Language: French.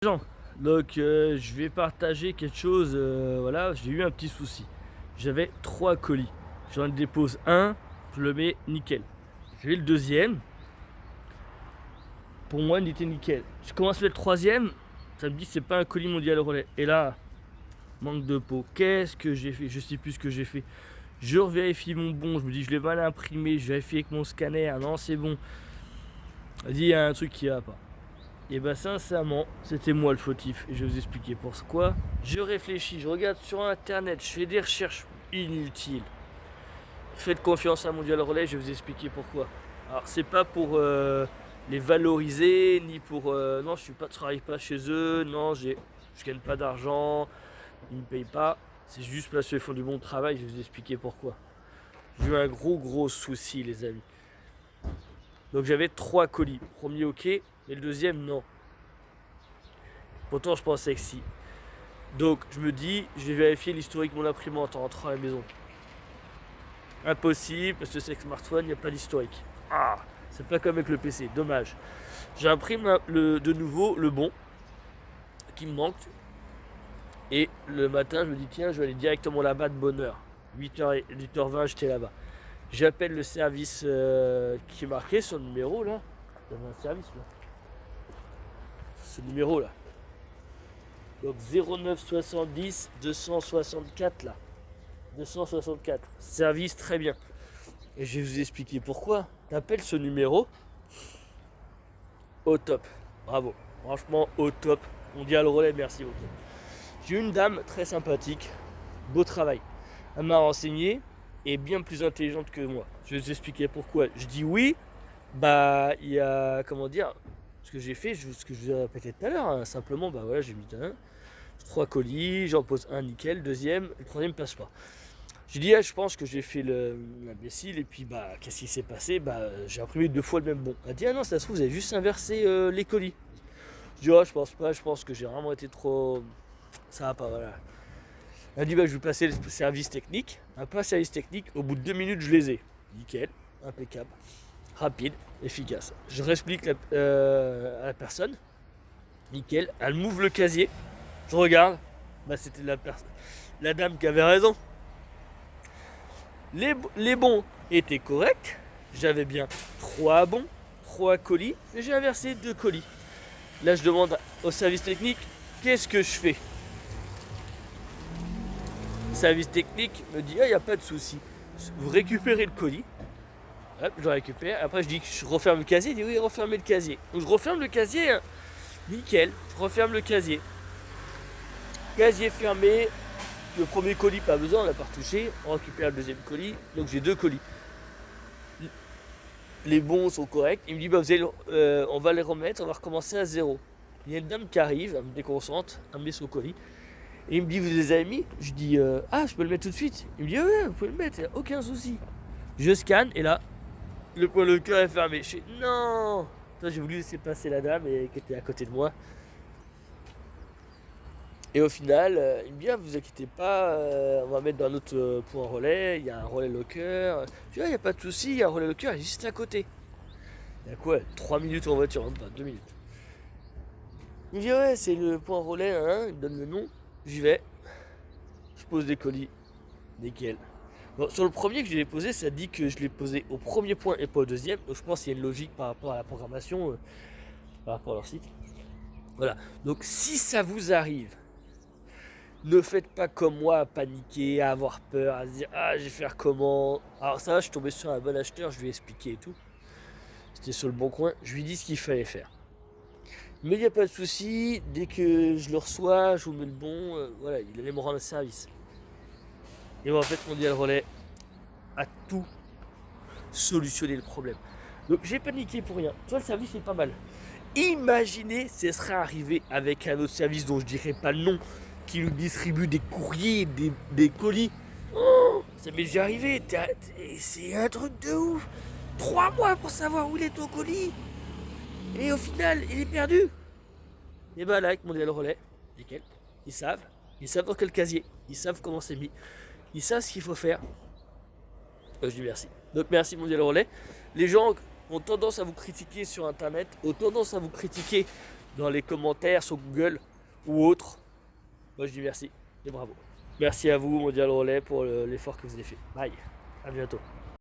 Gens. Donc je vais partager quelque chose, voilà, j'ai eu un petit souci. J'avais 3 colis. J'en dépose un, je le mets nickel. J'ai le deuxième, pour moi il était nickel. Je commence le troisième, ça me dit c'est pas un colis mondial relais. Et là, manque de peau. Qu'est-ce que j'ai fait? Je sais plus ce que j'ai fait. Je revérifie mon bon, je me dis je l'ai mal imprimé, je vérifie avec mon scanner, non c'est bon. Je dis il y a un truc qui va pas. Et bah sincèrement, c'était moi le fautif. Et je vais vous expliquer pourquoi. Je réfléchis, je regarde sur internet, je fais des recherches inutiles. Faites confiance à Mondial Relais, je vais vous expliquer pourquoi. Alors c'est pas pour les valoriser, ni pour... non, je travaille pas chez eux, non, je gagne pas d'argent, ils me payent pas. C'est juste parce qu'ils font du bon travail, je vais vous expliquer pourquoi. J'ai eu un gros souci les amis. Donc j'avais 3 colis. Premier ok, mais le deuxième non. Pourtant je pensais que si. Donc je me dis, je vais vérifier l'historique de mon imprimante en rentrant à la maison. Impossible, parce que c'est que smartphone, il n'y a pas d'historique. Ah, c'est pas comme avec le PC, dommage. J'imprime de nouveau le bon qui me manque. Et le matin, je me dis, tiens, je vais aller directement là-bas de bonne heure. 8h20, j'étais là-bas. J'appelle le service qui est marqué sur le numéro là. Il y avait un service là. Ce numéro là. Donc 09 70 264 là. 264. Service très bien. Et je vais vous expliquer pourquoi. T'appelles ce numéro au top. Bravo. Franchement au top. Mondial Relais, merci beaucoup. J'ai une dame très sympathique. Beau travail. Elle m'a renseigné et bien plus intelligente que moi. Je vais vous expliquer pourquoi. Je dis oui. Bah il y a comment dire. Ce que j'ai fait, ce que je vous ai répété tout à l'heure, hein. Simplement, bah voilà, j'ai mis 3 colis, j'en pose un nickel, deuxième, le troisième passe pas. J'ai dit, ah, je pense que j'ai fait l'imbécile, et puis bah, qu'est-ce qui s'est passé? Bah, j'ai imprimé 2 fois le même bon. Elle dit, ah non, ça se trouve, vous avez juste inversé les colis. Je dis, ah, je pense pas, je pense que j'ai vraiment été trop. Ça va pas, voilà. Elle dit, bah, je vais passer le service technique. Un pas service technique, au bout de 2 minutes, je les ai. Nickel, impeccable, rapide, efficace. Je réexplique à la personne, nickel, elle m'ouvre le casier, je regarde, bah, c'était la dame qui avait raison. Les bons étaient corrects. J'avais bien 3 bons, 3 colis, et j'ai inversé 2 colis. Là, je demande au service technique, qu'est-ce que je fais? Le service technique me dit, ah, il n'y a pas de souci. Vous récupérez le colis. Hop, je le récupère. Après, je dis que je referme le casier. Il dit, oui, refermez le casier. Donc, je referme le casier. Hein. Nickel. Je referme le casier. Casier fermé. Le premier colis, pas besoin, on l'a pas retouché. On récupère le deuxième colis. Donc, j'ai 2 colis. Les bons sont corrects. Il me dit, bah, on va les remettre, on va recommencer à zéro. Il y a une dame qui arrive, elle me déconcentre, elle me met son colis. Et il me dit, vous les avez mis? Je dis, ah, je peux le mettre tout de suite. Il me dit, ouais, vous pouvez le mettre, aucun souci. Je scanne, et là, le cœur est fermé. Je dis, non. J'ai voulu laisser passer la dame qui était à côté de moi. Et au final, il me dit, ah, vous inquiétez pas, on va mettre dans un autre point relais, il y a un relais locker. Je dis, ah, il n'y a pas de souci, il y a un relais locker juste à côté. Il y a quoi? 3 minutes en voiture, hein, pas 2 minutes. Il me dit, ouais, c'est le point relais, hein, il me donne le nom. J'y vais, je pose des colis, nickel. Bon, sur le premier que je l'ai posé, ça dit que je l'ai posé au premier point et pas au deuxième. Donc je pense qu'il y a une logique par rapport à la programmation, par rapport à leur site. Voilà, donc si ça vous arrive, ne faites pas comme moi à paniquer, à avoir peur, à se dire ah je vais faire comment. Alors ça va, je suis tombé sur un bon acheteur, je lui ai expliqué et tout. C'était sur le bon coin, je lui ai dit ce qu'il fallait faire. Mais il n'y a pas de souci, dès que je le reçois, je vous mets le bon, voilà, il allait me rendre service. Et bon, en fait, Mondial Relais a tout solutionné le problème. Donc j'ai paniqué pour rien. Toi, le service est pas mal. Imaginez, ce serait arrivé avec un autre service dont je dirais pas le nom, qui nous distribue des courriers, des colis. Oh, ça m'est déjà arrivé. C'est un truc de ouf. 3 mois pour savoir où il est ton colis. Et au final, il est perdu. Et bah là, avec Mondial Relais, nickel. Ils savent dans quel casier. Ils savent comment c'est mis. Ils savent ce qu'il faut faire. Je dis merci. Donc merci Mondial Relais. Les gens ont tendance à vous critiquer sur internet, ont tendance à vous critiquer dans les commentaires sur Google ou autres. Moi je dis merci et bravo. Merci à vous Mondial Relais pour l'effort que vous avez fait. Bye, à bientôt.